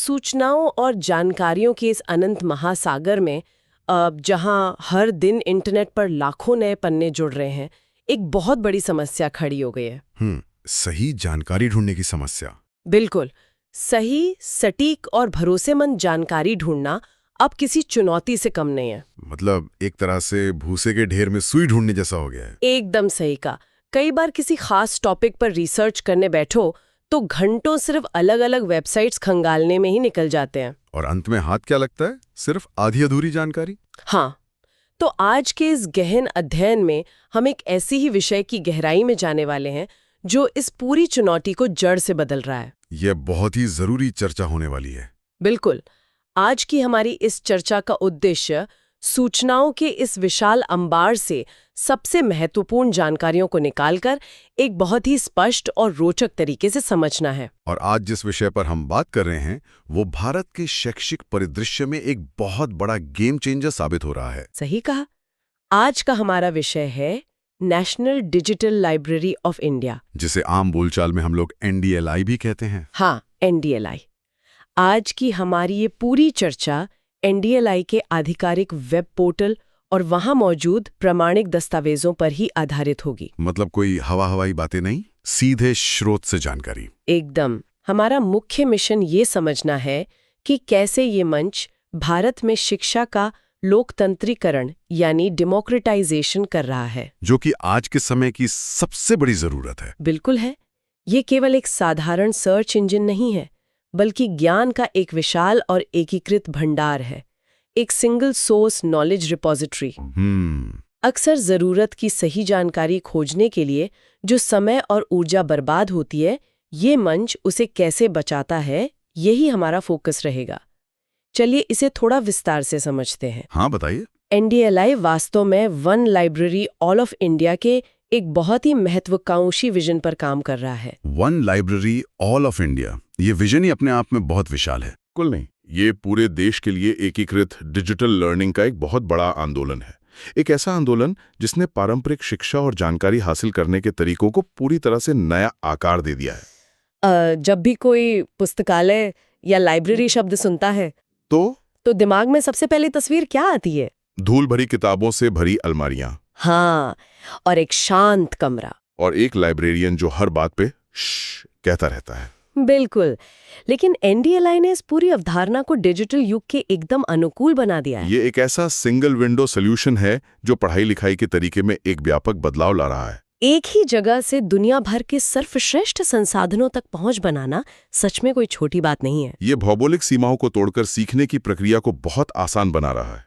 सूचनाओं और जानकारियों के इस अनंत महासागर में जहां हर दिन इंटरनेट पर लाखों नए पन्ने जुड़ रहे हैं, एक बहुत बड़ी समस्या खड़ी हो गई है। सही जानकारी ढूंढने की समस्या। बिल्कुल सही, सटीक और भरोसेमंद जानकारी ढूंढना अब किसी चुनौती से कम नहीं है। मतलब एक तरह से भूसे के ढेर में सुई ढूंढने जैसा हो गया है। एकदम सही कहा। कई बार किसी खास टॉपिक पर रिसर्च करने बैठो तो घंटों सिर्फ अलग अलग वेबसाइट्स खंगालने में ही निकल जाते हैं। और अंत में हाथ क्या लगता है? सिर्फ आधी अधूरी जानकारी। हाँ, तो आज के इस गहन अध्ययन में हम एक ऐसी ही विषय की गहराई में जाने वाले हैं जो इस पूरी चुनौती को जड़ से बदल रहा है। यह बहुत ही जरूरी चर्चा होने वाली है। बिल्कुल। आज की हमारी इस चर्चा का उद्देश्य सूचनाओं के इस विशाल अंबार से सबसे महत्वपूर्ण जानकारियों को निकालकर एक बहुत ही स्पष्ट और रोचक तरीके से समझना है। और आज जिस विषय पर हम बात कर रहे हैं वो भारत के शैक्षिक परिदृश्य में एक बहुत बड़ा गेम चेंजर साबित हो रहा है। सही कहा। आज का हमारा विषय है national digital library of India, जिसे आम बोलचाल में हम लोग NDLI भी कहते हैं। हाँ, NDLI। आज की हमारी ये पूरी चर्चा NDLI के आधिकारिक वेब पोर्टल और वहां मौजूद प्रमाणिक दस्तावेजों पर ही आधारित होगी। मतलब कोई हवाई बातें नहीं, सीधे स्रोत से जानकारी। एकदम। हमारा मुख्य मिशन ये समझना है कि कैसे ये मंच भारत में शिक्षा का लोकतंत्रीकरण यानी डेमोक्रेटाइजेशन कर रहा है, जो कि आज के समय की सबसे बड़ी जरूरत है। बिल्कुल है। ये केवल एक साधारण सर्च इंजन नहीं है, बल्कि ज्ञान का एक विशाल और एकीकृत भंडार है, एक सिंगल सोर्स नॉलेज रिपॉजिटरी। अक्सर जरूरत की सही जानकारी खोजने के लिए जो समय और ऊर्जा बर्बाद होती है, ये मंच उसे कैसे बचाता है, यही हमारा फोकस रहेगा। चलिए इसे थोड़ा विस्तार से समझते हैं। हाँ, बताइए। NDLI वास्तव में one library all of India के एक बहुत ही महत्वाकांक्षी विजन पर काम कर रहा है। One library all of India, ये विजन ही अपने आप में बहुत विशाल है। कुल नहीं, ये पूरे देश के लिए एकीकृत डिजिटल लर्निंग का एक बहुत बड़ा आंदोलन है। एक ऐसा आंदोलन जिसने पारंपरिक शिक्षा और जानकारी हासिल करने के तरीकों को पूरी तरह से नया आकार दे दिया है। जब भी कोई पुस्तकालय या लाइब्रेरी शब्द सुनता है तो दिमाग में सबसे पहली तस्वीर क्या आती है? धूल भरी किताबों से भरी अलमारियां। हाँ, और एक शांत कमरा। और एक लाइब्रेरियन जो हर बात पे श्श कहता रहता है। बिल्कुल। लेकिन NDLI ने इस पूरी अवधारणा को डिजिटल युग के एकदम अनुकूल बना दिया है। ये एक ऐसा सिंगल विंडो सॉल्यूशन है जो पढ़ाई लिखाई के तरीके में एक व्यापक बदलाव ला रहा है। एक ही जगह से दुनिया भर के सर्वश्रेष्ठ संसाधनों तक पहुंच बनाना सच में कोई छोटी बात नहीं है। ये भौगोलिक सीमाओं को तोड़कर सीखने की प्रक्रिया को बहुत आसान बना रहा है।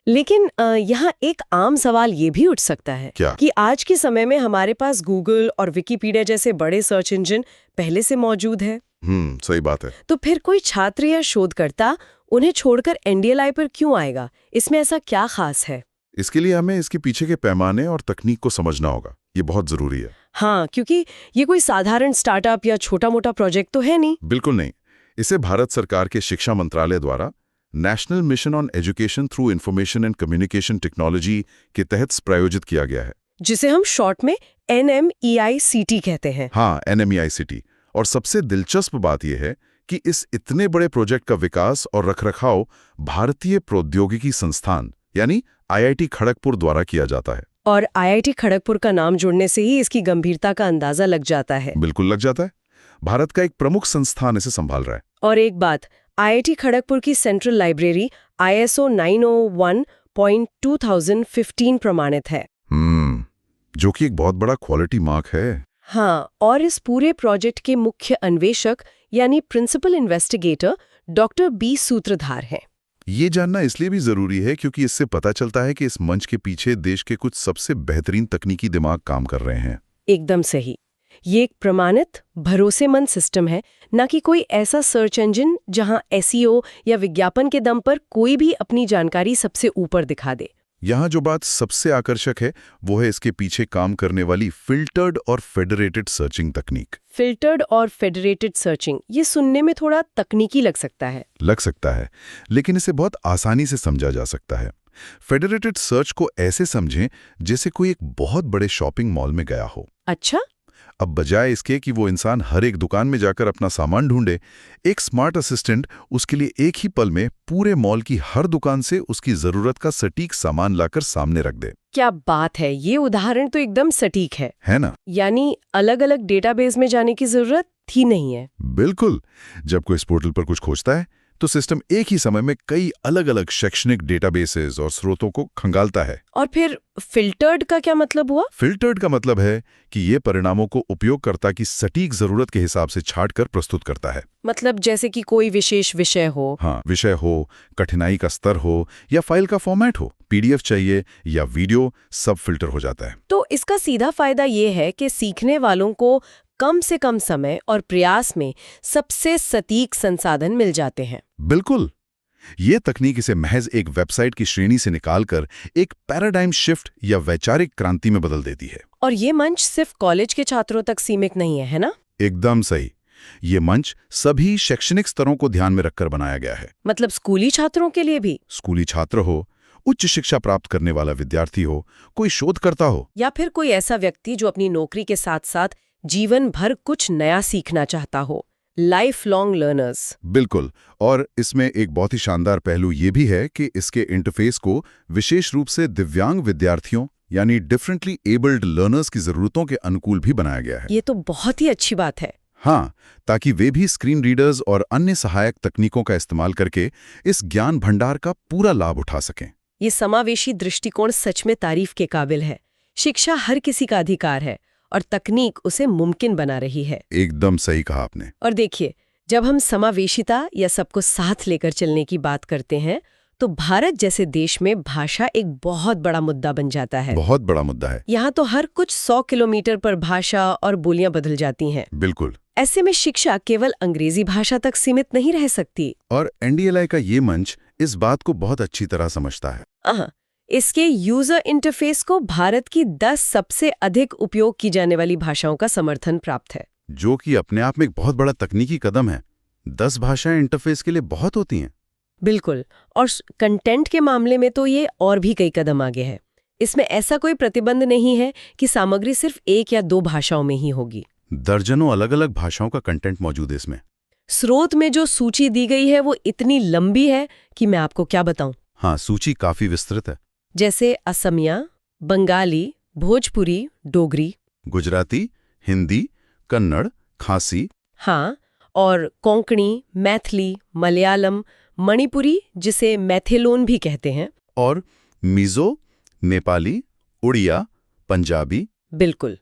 लेकिन यहाँ एक आम सवाल ये भी उठ सकता है क्या? कि आज के समय में हमारे पास गूगल और विकिपीडिया जैसे बड़े सर्च इंजन पहले से मौजूद है। सही बात है। तो फिर कोई छात्र या शोधकर्ता उन्हें छोड़कर NDLI पर क्यों आएगा? इसमें ऐसा क्या खास है? इसके लिए हमें इसके पीछे के पैमाने और तकनीक को समझना होगा। ये बहुत जरूरी है। हाँ, क्योंकि ये कोई साधारण स्टार्टअप या छोटा मोटा प्रोजेक्ट तो है नहीं। बिल्कुल नहीं। इसे भारत सरकार के शिक्षा मंत्रालय द्वारा national mission on education through information and communication technology के तहत प्रायोजित किया गया है, जिसे हम शॉर्ट में NMEICT कहते हैं। हाँ, NMEICT। और सबसे दिलचस्प बात यह है कि इस इतने बड़े प्रोजेक्ट का विकास और रखरखाव भारतीय प्रौद्योगिकी संस्थान यानी IIT खड़गपुर द्वारा किया जाता है। और IIT खड़गपुर का नाम जुड़ने से ही इसकी गंभीरता का अंदाजा लग जाता है। बिल्कुल लग जाता है। भारत का एक प्रमुख संस्थान इसे संभाल रहा है। और एक बात, IIT खड़गपुर की सेंट्रल लाइब्रेरी ISO 901.2015 प्रमाणित है। जो कि एक बहुत बड़ा क्वालिटी मार्क है। हाँ, और इस पूरे प्रोजेक्ट के मुख्य अन्वेषक यानी प्रिंसिपल इन्वेस्टिगेटर डॉक्टर B सूत्रधार हैं। ये जानना इसलिए भी जरूरी है क्योंकि इससे पता चलता है कि इस मंच के पीछे देश के कुछ सबसे बेहतरीन तकनीकी दिमाग काम कर रहे हैं। एकदम सही। ये एक प्रमाणित, भरोसेमंद सिस्टम है, न कि कोई ऐसा सर्च इंजन जहां SEO या विज्ञापन के दम पर कोई भी अपनी जानकारी सबसे ऊपर दिखा दे। यहाँ जो बात सबसे आकर्षक है वो है इसके पीछे काम करने वाली फिल्टर्ड और फेडरेटेड सर्चिंग तकनीक। फिल्टर्ड और फेडरेटेड सर्चिंग, ये सुनने में थोड़ा तकनीकी लग सकता है, लेकिन इसे बहुत आसानी से समझा जा सकता है। फेडरेटेड सर्च को ऐसे समझें जैसे कोई एक बहुत बड़े शॉपिंग मॉल में गया हो। अच्छा। अब बजाय इसके कि वो इंसान हर एक दुकान में जाकर अपना सामान ढूंढे, एक स्मार्ट असिस्टेंट उसके लिए एक ही पल में पूरे मॉल की हर दुकान से उसकी जरूरत का सटीक सामान लाकर सामने रख दे। क्या बात है, ये उदाहरण तो एकदम सटीक है ना? यानी अलग अलग डेटाबेस में जाने की जरूरत ही नहीं है। बिल्कुल। जब कोई इस पोर्टल पर कुछ खोजता है तो सिस्टम एक ही समय में कई अलग अलग शैक्षणिक डेटाबेसेस और स्रोतों को खंगालता है। और फिर फिल्टर्ड का क्या मतलब हुआ? फिल्टर्ड का मतलब है कि ये परिणामों को उपयोगकर्ता की सटीक जरूरत के हिसाब से छांट कर प्रस्तुत करता है। मतलब जैसे कि कोई विशेष विषय हो। हाँ, विषय हो, कठिनाई का स्तर हो या फाइल का फॉर्मेट हो, पीडीएफ चाहिए या वीडियो, सब फिल्टर हो जाता है। तो इसका सीधा फायदा ये है कि सीखने वालों को कम से कम समय और प्रयास में सबसे सटीक संसाधन मिल जाते हैं। बिल्कुल। ये तकनीक इसे महज एक वेबसाइट की श्रेणी से निकालकर एक पैराडाइम शिफ्ट या वैचारिक क्रांति में बदल देती है। और ये मंच सिर्फ कॉलेज के छात्रों तक सीमित नहीं है ना? एकदम सही। ये मंच सभी शैक्षणिक स्तरों को ध्यान में रखकर बनाया गया है। मतलब स्कूली छात्रों के लिए भी? स्कूली छात्र हो, उच्च शिक्षा प्राप्त करने वाला विद्यार्थी हो, कोई शोधकर्ता हो, या फिर कोई ऐसा व्यक्ति जो अपनी नौकरी के साथ साथ जीवन भर कुछ नया सीखना चाहता हो। Life long learners. बिल्कुल। और इसमें एक बहुत ही शानदार पहलू ये भी है कि इसके इंटरफेस को विशेष रूप से दिव्यांग विद्यार्थियों यानी डिफरेंटली एबल्ड लर्नर्स की जरूरतों के अनुकूल भी बनाया गया है। ये तो बहुत ही अच्छी बात है। हाँ, ताकि वे भी स्क्रीन रीडर्स और अन्य सहायक तकनीकों का इस्तेमाल करके इस ज्ञान भंडार का पूरा लाभ उठा सकें। ये समावेशी दृष्टिकोण सच में तारीफ के काबिल है। शिक्षा हर किसी का अधिकार है और तकनीक उसे मुमकिन बना रही है। एकदम सही कहा आपने। और देखिए, जब हम समावेशिता या सबको साथ लेकर चलने की बात करते हैं तो भारत जैसे देश में भाषा एक बहुत बड़ा मुद्दा बन जाता है। बहुत बड़ा मुद्दा है। यहाँ तो हर कुछ 100 किलोमीटर पर भाषा और बोलियां बदल जाती हैं। बिल्कुल। ऐसे में शिक्षा केवल अंग्रेजी भाषा तक सीमित नहीं रह सकती। और एनडीएलआई का ये मंच इस बात को बहुत अच्छी तरह समझता है। इसके यूजर इंटरफेस को भारत की 10 सबसे अधिक उपयोग की जाने वाली भाषाओं का समर्थन प्राप्त है, जो कि अपने आप में एक बहुत बड़ा तकनीकी कदम है। 10 भाषाएं इंटरफेस के लिए बहुत होती हैं। बिल्कुल। और कंटेंट के मामले में तो ये और भी कई कदम आगे है। इसमें ऐसा कोई प्रतिबंध नहीं है कि सामग्री सिर्फ 1 या 2 भाषाओं में ही होगी। दर्जनों अलग अलग भाषाओं का कंटेंट मौजूद है इसमें। स्रोत में जो सूची दी गई है वो इतनी लंबी है कि मैं आपको क्या बताऊं। हाँ, सूची काफी विस्तृत है। जैसे असमिया, बंगाली, भोजपुरी, डोगरी, गुजराती, हिंदी, कन्नड़, खासी। हाँ, और कोंकणी, मैथिली, मलयालम, मणिपुरी जिसे मैथिलोन भी कहते हैं, और मिजो, नेपाली, उड़िया, पंजाबी। बिल्कुल।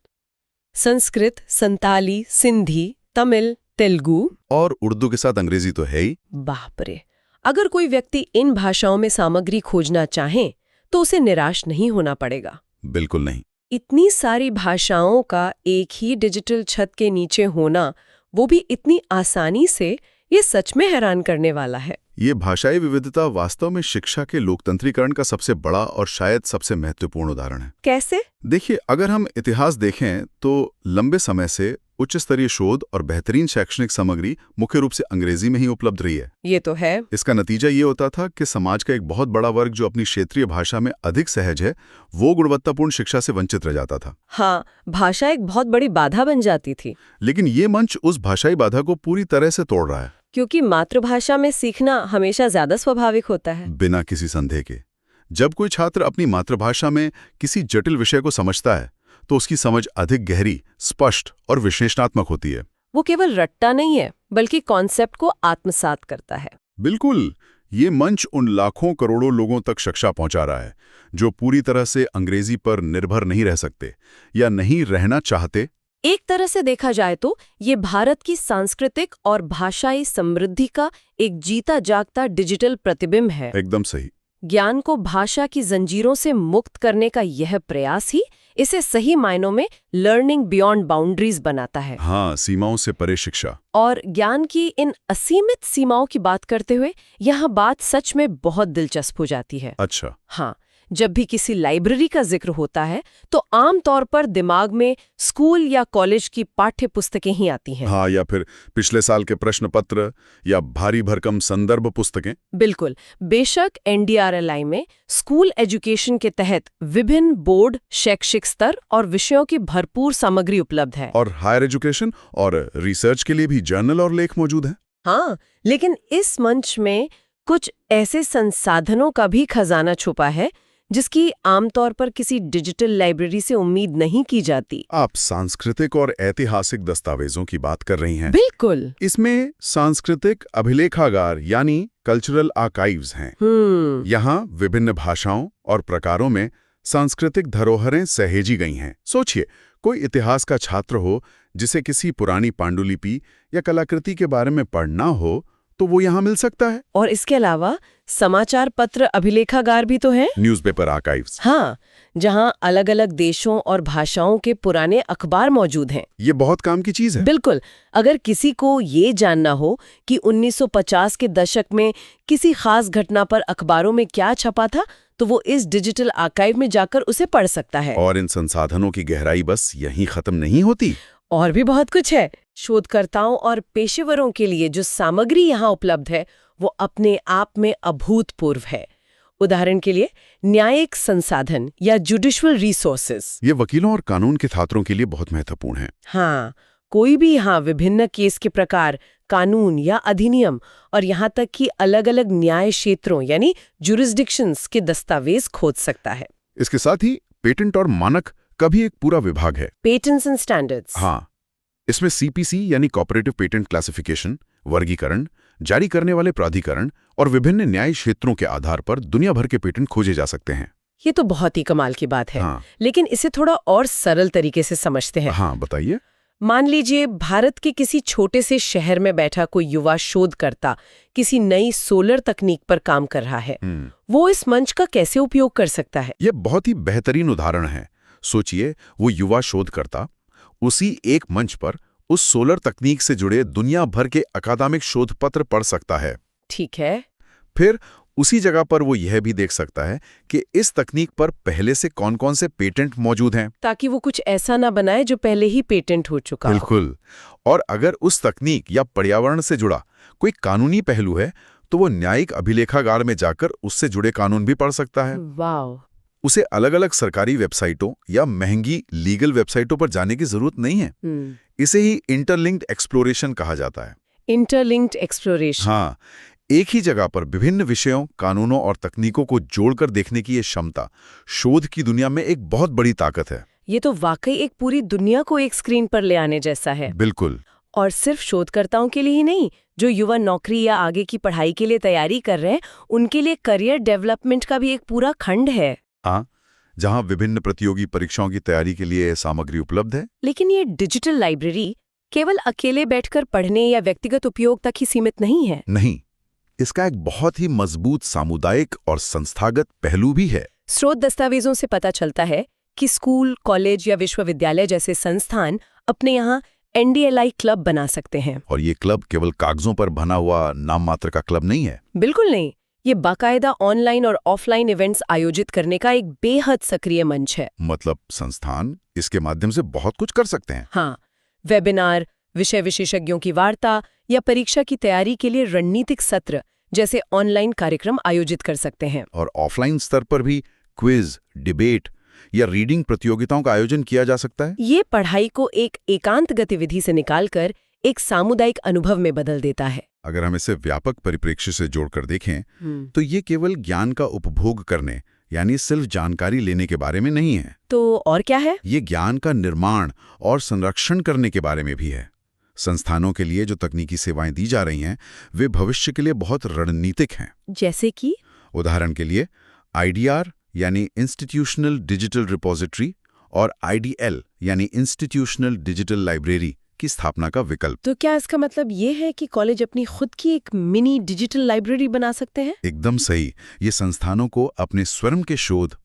संस्कृत, संताली, सिंधी, तमिल, तेलुगु और उर्दू के साथ अंग्रेजी तो है ही। बाप रे! अगर कोई व्यक्ति इन भाषाओं में सामग्री खोजना चाहे तो उसे निराश नहीं होना पड़ेगा। बिल्कुल नहीं। इतनी सारी भाषाओं का एक ही डिजिटल छत के नीचे होना, वो भी इतनी आसानी से, ये सच में हैरान करने वाला है। ये भाषाई विविधता वास्तव में शिक्षा के लोकतंत्रीकरण का सबसे बड़ा और शायद सबसे महत्वपूर्ण उदाहरण है। कैसे? देखिए, अगर हम इतिहास देखें तो लंबे समय से उच्च स्तरीय शोध और बेहतरीन शैक्षणिक सामग्री मुख्य रूप से अंग्रेजी में ही उपलब्ध रही है। ये तो है। इसका नतीजा ये होता था कि समाज का एक बहुत बड़ा वर्ग जो अपनी क्षेत्रीय भाषा में अधिक सहज है, वो गुणवत्तापूर्ण शिक्षा से वंचित रह जाता था। हाँ, भाषा एक बहुत बड़ी बाधा बन जाती थी। लेकिन ये मंच उस भाषाई बाधा को पूरी तरह से तोड़ रहा है। क्योंकि मातृभाषा में सीखना हमेशा ज्यादा स्वाभाविक होता है। बिना किसी संदेह के। जब कोई छात्र अपनी मातृभाषा में किसी जटिल विषय को समझता है तो उसकी समझ अधिक गहरी, स्पष्ट और विश्लेषणात्मक होती है। वो केवल रट्टा नहीं है, बल्कि कॉन्सेप्ट को आत्मसात करता है। बिल्कुल। ये मंच उन लाखों करोड़ों लोगों तक शिक्षा पहुंचा रहा है जो पूरी तरह से अंग्रेजी पर निर्भर नहीं रह सकते या नहीं रहना चाहते। एक तरह से देखा जाए तो ये भारत की सांस्कृतिक और भाषाई समृद्धि का एक जीता जागता डिजिटल प्रतिबिंब है। एकदम सही। ज्ञान को भाषा की जंजीरों से मुक्त करने का यह प्रयास ही इसे सही मायनों में लर्निंग बियॉन्ड बाउंड्रीज बनाता है। हाँ, सीमाओं से परे शिक्षा। और ज्ञान की इन असीमित सीमाओं की बात करते हुए यहाँ बात सच में बहुत दिलचस्प हो जाती है। अच्छा। हाँ, जब भी किसी लाइब्रेरी का जिक्र होता है तो आम तौर पर दिमाग में स्कूल या कॉलेज की पाठ्य पुस्तकें ही आती हैं। हाँ, या फिर पिछले साल के प्रश्न पत्र या भारी भरकम संदर्भ पुस्तकें। बिल्कुल। बेशक NDRLI में स्कूल एजुकेशन के तहत विभिन्न बोर्ड, शैक्षिक स्तर और विषयों की भरपूर सामग्री उपलब्ध है। और हायर एजुकेशन और रिसर्च के लिए भी जर्नल और लेख मौजूद हैं। हाँ, लेकिन इस मंच में कुछ ऐसे संसाधनों का भी खजाना छुपा है जिसकी आमतौर पर किसी डिजिटल लाइब्रेरी से उम्मीद नहीं की जाती। आप सांस्कृतिक और ऐतिहासिक दस्तावेजों की बात कर रही हैं। बिल्कुल। इसमें सांस्कृतिक अभिलेखागार यानी कल्चरल आर्काइव्स हैं। यहाँ विभिन्न भाषाओं और प्रकारों में सांस्कृतिक धरोहरें सहेजी गई हैं। सोचिए, कोई इतिहास का छात्र हो जिसे किसी पुरानी पांडुलिपि या कलाकृति के बारे में पढ़ना हो तो वो यहाँ मिल सकता है। और इसके अलावा समाचार पत्र अभिलेखागार भी तो हैं। Newspaper archives. हाँ, जहाँ अलग-अलग देशों और भाषाओं के पुराने अखबार मौजूद हैं। ये बहुत काम की चीज है। बिल्कुल। अगर किसी को ये जानना हो कि 1950 के दशक में किसी खास घटना पर अखबारों में क्या छपा था, तो वो इस डिजिटल आर्काइव में जाकर उसे पढ़ सकता है। और इन संसाधनों की गहराई बस यहीं खत्म नहीं होती। और भी बहुत कुछ है। शोधकर्ताओं और पेशेवरों के लिए जो सामग्री यहाँ उपलब्ध है वो अपने आप में अभूतपूर्व है। उदाहरण के लिए न्यायिक संसाधन या जुडिशियल रिसोर्सेज। ये वकीलों और कानून के छात्रों के लिए बहुत महत्वपूर्ण है। हाँ, कोई भी यहाँ विभिन्न केस के प्रकार, कानून या अधिनियम और यहाँ तक कि अलग-अलग न्याय क्षेत्रों यानी जुरिस्डिक्शंस के दस्तावेज खोज सकता है। इसके साथ ही पेटेंट और मानक का भी एक पूरा विभाग है। Patents and standards. हाँ, इसमें CPC यानी कॉपरेटिव पेटेंट क्लासिफिकेशन, वर्गीकरण, जारी करने वाले प्राधिकरण और विभिन्न न्याय क्षेत्रों के आधार पर दुनिया भर के पेटेंट खोजे जा सकते हैं। ये तो बहुत ही कमाल की बात है। हाँ। लेकिन इसे थोड़ा और सरल तरीके से समझते हैं। हाँ, बताइए। मान लीजिए भारत के किसी छोटे से शहर में बैठा कोई युवा शोधकर्ता किसी नई सोलर तकनीक पर काम कर रहा है। वो इस मंच का कैसे उपयोग कर सकता है? यह बहुत ही बेहतरीन उदाहरण है। सोचिए, वो युवा शोधकर्ता उसी एक मंच पर उस सोलर तकनीक से जुड़े दुनिया भर के अकादमिक शोध पत्र पढ़ सकता है। ठीक है। फिर उसी जगह पर वो यह भी देख सकता है कि इस तकनीक पर पहले से कौन-कौन से पेटेंट मौजूद हैं, ताकि वो कुछ ऐसा ना बनाए जो पहले ही पेटेंट हो चुका हो। बिल्कुल। और अगर उस तकनीक या पर्यावरण से जुड़ा कोई कानूनी पहलू है तो वो न्यायिक अभिलेखागार में जाकर उससे जुड़े कानून भी पढ़ सकता है। वाह। उसे अलग-अलग सरकारी वेबसाइटों या महंगी लीगल वेबसाइटों पर जाने की जरूरत नहीं है। इसे ही इंटरलिंक्ड एक्सप्लोरेशन कहा जाता है। Interlinked exploration. हाँ, एक ही जगह पर विभिन्न विषयों, कानूनों और तकनीकों को जोड़कर देखने की ये क्षमता शोध की दुनिया में एक बहुत बड़ी ताकत है। ये तो वाकई एक पूरी दुनिया को एक स्क्रीन पर ले आने जैसा है। बिल्कुल। और सिर्फ शोधकर्ताओं के लिए ही नहीं, जो युवा नौकरी या आगे की पढ़ाई के लिए तैयारी कर रहे हैं, उनके लिए करियर डेवलपमेंट का भी एक पूरा खंड है। हाँ, जहाँ विभिन्न प्रतियोगी परीक्षाओं की तैयारी के लिए सामग्री उपलब्ध है। लेकिन ये डिजिटल लाइब्रेरी केवल अकेले बैठकर पढ़ने या व्यक्तिगत उपयोग तक ही सीमित नहीं है। नहीं, इसका एक बहुत ही मजबूत सामुदायिक और संस्थागत पहलू भी है। स्रोत दस्तावेजों से पता चलता है कि स्कूल, कॉलेज या विश्वविद्यालय जैसे संस्थान अपने यहाँ NDLI क्लब बना सकते हैं। और ये क्लब केवल कागजों पर बना हुआ नाम मात्र का क्लब नहीं है। बिल्कुल नहीं, ये बाकायदा ऑनलाइन और ऑफलाइन इवेंट्स आयोजित करने का एक बेहद सक्रिय मंच है। मतलब संस्थान इसके माध्यम से बहुत कुछ कर सकते हैं। हाँ, वेबिनार, विषय विशेषज्ञों की वार्ता या परीक्षा की तैयारी के लिए रणनीतिक सत्र जैसे ऑनलाइन कार्यक्रम आयोजित कर सकते हैं। और ऑफलाइन स्तर पर भी क्विज, डिबेट या रीडिंग प्रतियोगिताओं का आयोजन किया जा सकता है। ये पढ़ाई को एक एकांत गतिविधि से निकालकर एक सामुदायिक अनुभव में बदल देता है। अगर हम इसे व्यापक परिप्रेक्ष्य से जोड़कर देखें तो ये केवल ज्ञान का उपभोग करने यानी सिर्फ जानकारी लेने के बारे में नहीं है। तो और क्या है? ये ज्ञान का निर्माण और संरक्षण करने के बारे में भी है। संस्थानों के लिए जो तकनीकी सेवाएं दी जा रही हैं वे भविष्य के लिए बहुत रणनीतिक हैं। जैसे कि उदाहरण के लिए IDR यानी इंस्टीट्यूशनल डिजिटल रिपोजिटरी और IDL यानी इंस्टीट्यूशनल डिजिटल लाइब्रेरी की स्थापना का विकल्प। तो क्या इसका मतलब ये है कि कॉलेज अपनी खुद की एक मिनी डिजिटल लाइब्रेरी बना सकते हैं? एकदम सही। ये संस्थानों को अपने स्वयं के शोध,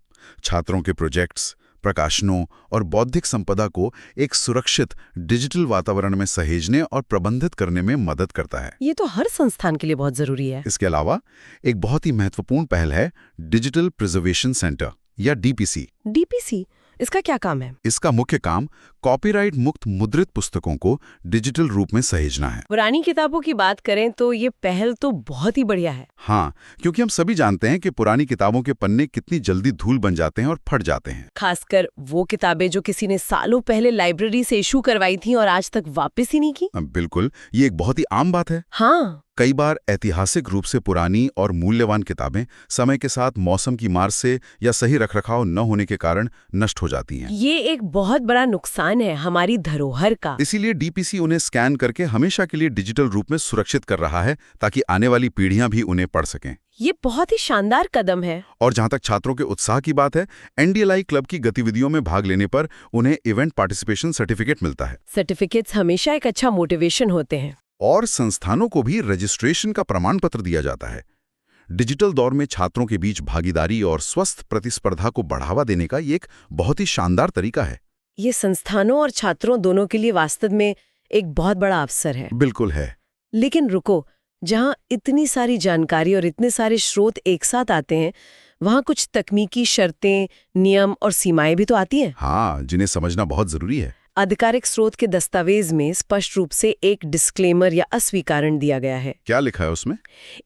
छात्रों के प्रोजेक्ट्स, प्रकाशनों और बौद्धिक संपदा को एक सुरक्षित डिजिटल वातावरण में सहेजने और प्रबंधित करने में मदद करता है। ये तो हर संस्थान के लिए बहुत जरूरी है। इसके अलावा एक बहुत ही महत्वपूर्ण पहल है डिजिटल प्रिजर्वेशन सेंटर या डीपीसी। डीपीसी, इसका क्या काम है? इसका मुख्य काम कॉपीराइट मुक्त मुद्रित पुस्तकों को डिजिटल रूप में सहेजना है। पुरानी किताबों की बात करें तो ये पहल तो बहुत ही बढ़िया है। हाँ, क्योंकि हम सभी जानते हैं कि पुरानी किताबों के पन्ने कितनी जल्दी धूल बन जाते हैं और फट जाते हैं। खासकर वो किताबें जो किसी ने सालों पहले लाइब्रेरी से इशू करवाई थी और आज तक वापस ही नहीं की। बिल्कुल, ये एक बहुत ही आम बात है। हाँ, कई बार ऐतिहासिक रूप से पुरानी और मूल्यवान किताबें समय के साथ मौसम की मार से या सही रखरखाव न होने के कारण नष्ट हो जाती हैं। ये एक बहुत बड़ा नुकसान है हमारी धरोहर का। इसीलिए डीपीसी उन्हें स्कैन करके हमेशा के लिए डिजिटल रूप में सुरक्षित कर रहा है ताकि आने वाली पीढ़ियां भी उन्हें पढ़ सकें। ये बहुत ही शानदार कदम है। और जहां तक छात्रों के उत्साह की बात है, एनडीएलआई क्लब की गतिविधियों में भाग लेने पर उन्हें इवेंट पार्टिसिपेशन सर्टिफिकेट मिलता है। सर्टिफिकेट्स हमेशा एक अच्छा मोटिवेशन होते हैं। और संस्थानों को भी रजिस्ट्रेशन का प्रमाण पत्र दिया जाता है। डिजिटल दौर में छात्रों के बीच भागीदारी और स्वस्थ प्रतिस्पर्धा को बढ़ावा देने का ये एक बहुत ही शानदार तरीका है। ये संस्थानों और छात्रों दोनों के लिए वास्तव में एक बहुत बड़ा अवसर है। बिल्कुल है। लेकिन रुको, जहाँ इतनी सारी जानकारी और इतने सारे स्रोत एक साथ आते हैं, वहाँ कुछ तकनीकी शर्तें, नियम और सीमाएं भी तो आती हैं। हाँ, जिन्हें समझना बहुत जरूरी है। आधिकारिक स्रोत के दस्तावेज में स्पष्ट रूप से एक डिस्क्लेमर या अस्वीकरण दिया गया है। क्या लिखा है उसमें?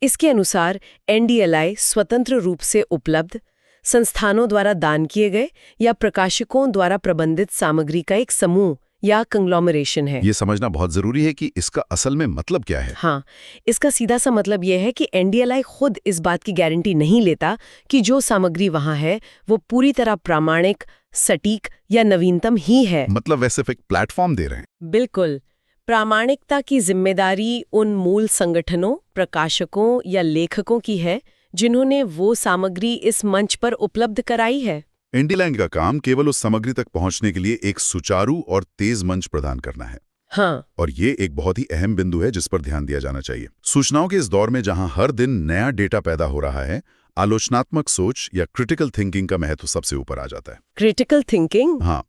इसके अनुसार एनडीएलआई स्वतंत्र रूप से उपलब्ध, संस्थानों द्वारा दान किए गए या प्रकाशकों द्वारा प्रबंधित सामग्री का एक समूह या कंग्लोमरेशन है। ये समझना बहुत जरूरी है कि इसका असल में मतलब क्या है। हाँ, इसका सीधा सा मतलब यह है कि एनडीएलआई खुद इस बात की गारंटी नहीं लेता कि जो सामग्री वहाँ है वो पूरी तरह प्रामाणिक, सटीक या नवीनतम ही है। मतलब वैसे एक प्लेटफॉर्म दे रहे हैं। बिल्कुल। प्रामाणिकता की जिम्मेदारी उन मूल संगठनों, प्रकाशकों या लेखकों की है जिन्होंने वो सामग्री इस मंच पर उपलब्ध कराई है। एनडीएलआई का काम केवल उस सामग्री तक पहुंचने के लिए एक सुचारू और तेज मंच प्रदान करना है। हाँ, और ये एक बहुत ही अहम बिंदु है जिस पर ध्यान दिया जाना चाहिए। सूचनाओं के इस दौर में जहां हर दिन नया डेटा पैदा हो रहा है, आलोचनात्मक सोच या क्रिटिकल थिंकिंग का महत्व सबसे ऊपर आ जाता है। Critical thinking? हाँ,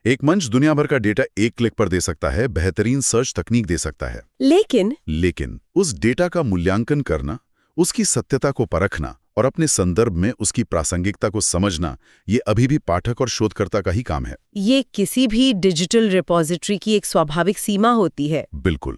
एक मंच दुनिया भर का डेटा एक क्लिक पर दे सकता है, बेहतरीन सर्च तकनीक दे सकता है। लेकिन उस डेटा का मूल्यांकन करना, उसकी सत्यता को परखना और अपने संदर्भ में उसकी प्रासंगिकता को समझना, ये अभी भी पाठक और शोधकर्ता का ही काम है। ये किसी भी डिजिटल रिपॉजिटरी की एक स्वाभाविक सीमा होती है। बिल्कुल।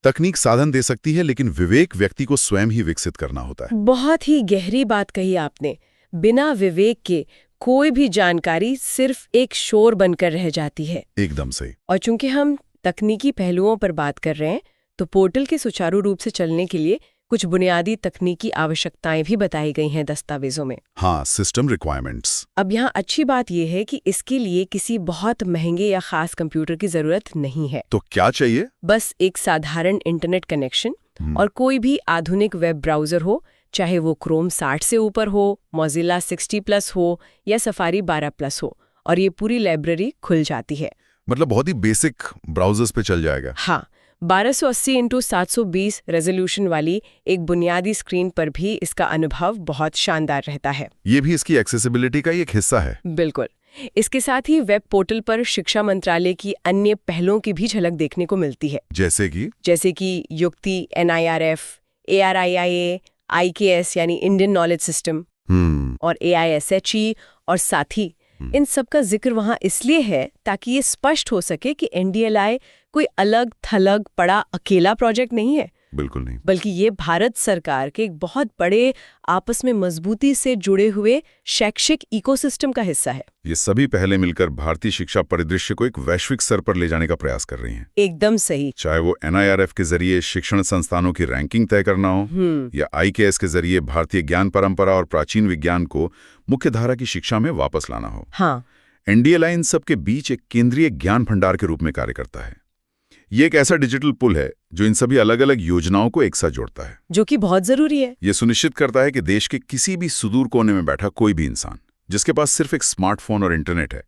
तकनीक साधन दे सकती है, लेकिन विवेक व्यक्ति को स्वयं ही विकसित करना होता है। बहुत ही गहरी बात कही आपने। बिना विवेक के कोई भी जानकारी सिर्फ एक शोर बनकर रह जाती है। एकदम सही। और चूंकि हम तकनीकी पहलुओं पर बात कर रहे हैं, तो पोर्टल के सुचारू रूप से चलने के लिए कुछ बुनियादी तकनीकी आवश्यकताएं भी बताई गई हैं दस्तावेजों में। हाँ, सिस्टम रिक्वायरमेंट्स। अब यहाँ अच्छी बात यह है कि इसके लिए किसी बहुत महंगे या खास कंप्यूटर की जरूरत नहीं है। तो क्या चाहिए? बस एक साधारण इंटरनेट कनेक्शन और कोई भी आधुनिक वेब ब्राउजर हो, चाहे वो क्रोम 60 से ऊपर हो, मोजिला 60+ हो या सफारी 12+ हो, और ये पूरी लाइब्रेरी खुल जाती है। मतलब बहुत ही बेसिक ब्राउजर्स पे चल जाएगा। हाँ, 1280x720 रेजोल्यूशन वाली एक बुनियादी स्क्रीन पर भी इसका अनुभव बहुत शानदार रहता है। ये भी इसकी एक्सेसिबिलिटी का ही एक हिस्सा है। बिल्कुल। इसके साथ ही वेब पोर्टल पर शिक्षा मंत्रालय की अन्य पहलों की भी झलक देखने को मिलती है। जैसे कि युक्ति, NIRF, ARIIA, IKS यानी इंडियन नॉलेज सिस्टम और AISHE, और साथ ही इन सब का जिक्र वहाँ इसलिए है ताकि ये स्पष्ट हो सके कि एनडीएलआई कोई अलग थलग पड़ा अकेला प्रोजेक्ट नहीं है। बिल्कुल नहीं। बल्कि ये भारत सरकार के एक बहुत बड़े, आपस में मजबूती से जुड़े हुए शैक्षिक इकोसिस्टम का हिस्सा है। ये सभी पहले मिलकर भारतीय शिक्षा परिदृश्य को एक वैश्विक स्तर पर ले जाने का प्रयास कर रही हैं। एकदम सही। चाहे वो NIRF के जरिए शिक्षण संस्थानों की रैंकिंग तय करना हो या IKS के जरिए भारतीय ज्ञान परंपरा और प्राचीन विज्ञान को मुख्यधारा की शिक्षा में वापस लाना हो। हाँ, एनडीएलआई इन सब के बीच एक केंद्रीय ज्ञान भंडार के रूप में कार्य करता है। ये एक ऐसा डिजिटल पुल है जो इन सभी अलग अलग योजनाओं को एक साथ जोड़ता है, जो कि बहुत जरूरी है। ये सुनिश्चित करता है कि देश के किसी भी सुदूर कोने में बैठा कोई भी इंसान जिसके पास सिर्फ एक स्मार्टफोन और इंटरनेट है,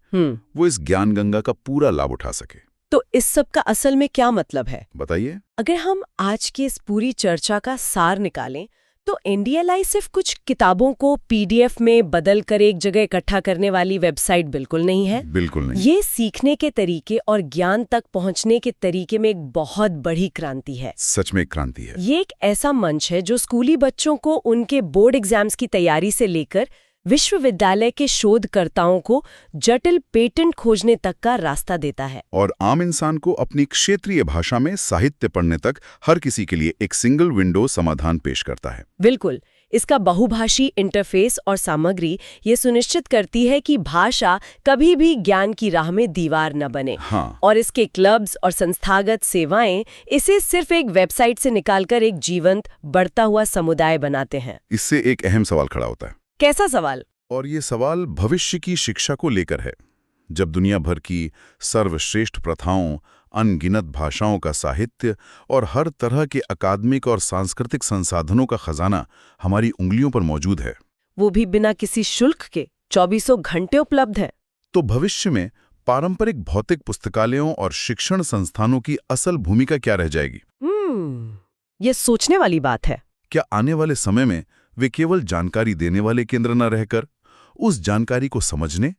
वो इस ज्ञान गंगा का पूरा लाभ उठा सके। तो इस सब का असल में क्या मतलब है, बताइए। अगर हम आज की इस पूरी चर्चा का सार निकालें तो एनडीएलआई सिर्फ कुछ किताबों को पीडीएफ में बदल कर एक जगह इकट्ठा करने वाली वेबसाइट बिल्कुल नहीं है। बिल्कुल नहीं। ये सीखने के तरीके और ज्ञान तक पहुंचने के तरीके में एक बहुत बड़ी क्रांति है। सच में एक क्रांति है। ये एक ऐसा मंच है जो स्कूली बच्चों को उनके बोर्ड एग्जाम्स की तैयारी से लेकर विश्वविद्यालय के शोधकर्ताओं को जटिल पेटेंट खोजने तक का रास्ता देता है। और आम इंसान को अपनी क्षेत्रीय भाषा में साहित्य पढ़ने तक हर किसी के लिए एक सिंगल विंडो समाधान पेश करता है। बिल्कुल। इसका बहुभाषी इंटरफेस और सामग्री ये सुनिश्चित करती है कि भाषा कभी भी ज्ञान की राह में दीवार न बने। हाँ। और इसके क्लब्स और संस्थागत सेवाएं इसे सिर्फ एक वेबसाइट से निकालकर एक जीवंत बढ़ता हुआ समुदाय बनाते हैं। इससे एक अहम सवाल खड़ा होता है। कैसा सवाल? और ये सवाल भविष्य की शिक्षा को लेकर है। जब दुनिया भर की सर्वश्रेष्ठ प्रथाओं, अनगिनत भाषाओं का साहित्य और हर तरह के अकादमिक और सांस्कृतिक संसाधनों का खजाना हमारी उंगलियों पर मौजूद है, वो भी बिना किसी शुल्क के 24 घंटे उपलब्ध है, तो भविष्य में पारंपरिक भौतिक पुस्तकालयों और शिक्षण संस्थानों की असल भूमिका क्या रह जाएगी? ये सोचने वाली बात है। क्या आने वाले समय में वे केवल जानकारी देने वाले केंद्र न रहकर उस जानकारी को समझने,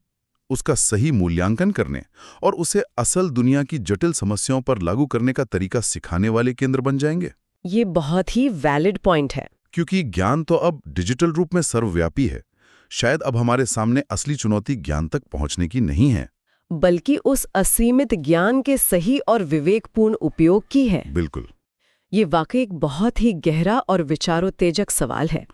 उसका सही मूल्यांकन करने और उसे असल दुनिया की जटिल समस्याओं पर लागू करने का तरीका सिखाने वाले केंद्र बन जाएंगे? ये बहुत ही वैलिड पॉइंट है। क्योंकि ज्ञान तो अब डिजिटल रूप में सर्वव्यापी है। शायद अब हमारे सामने असली चुनौती ज्ञान तक पहुंचने की नहीं है, बल्कि उस असीमित ज्ञान के सही और विवेकपूर्ण उपयोग की है। बिल्कुल। ये वाकई एक बहुत ही गहरा और विचारोत्तेजक सवाल है।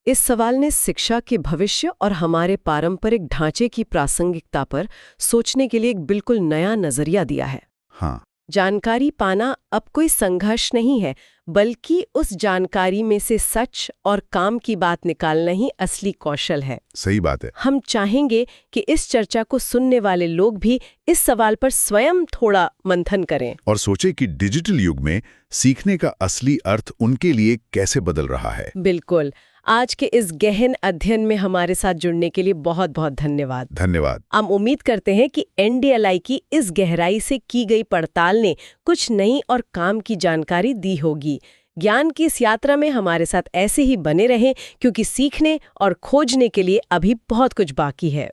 इस सवाल ने शिक्षा के भविष्य और हमारे पारंपरिक ढांचे की प्रासंगिकता पर सोचने के लिए एक बिल्कुल नया नजरिया दिया है। हाँ। जानकारी पाना अब कोई संघर्ष नहीं है, बल्कि उस जानकारी में से सच और काम की बात निकालना ही असली कौशल है। सही बात है। हम चाहेंगे कि इस चर्चा को सुनने वाले लोग भी इस सवाल पर स्वयं थोड़ा मंथन करें और सोचें कि डिजिटल युग में सीखने का असली अर्थ उनके लिए कैसे बदल रहा है। बिल्कुल। आज के इस गहन अध्ययन में हमारे साथ जुड़ने के लिए बहुत बहुत धन्यवाद। धन्यवाद। हम उम्मीद करते हैं कि एनडीएलआई की इस गहराई से की गई पड़ताल ने कुछ नई और काम की जानकारी दी होगी। ज्ञान की इस यात्रा में हमारे साथ ऐसे ही बने रहें, क्योंकि सीखने और खोजने के लिए अभी बहुत कुछ बाकी है।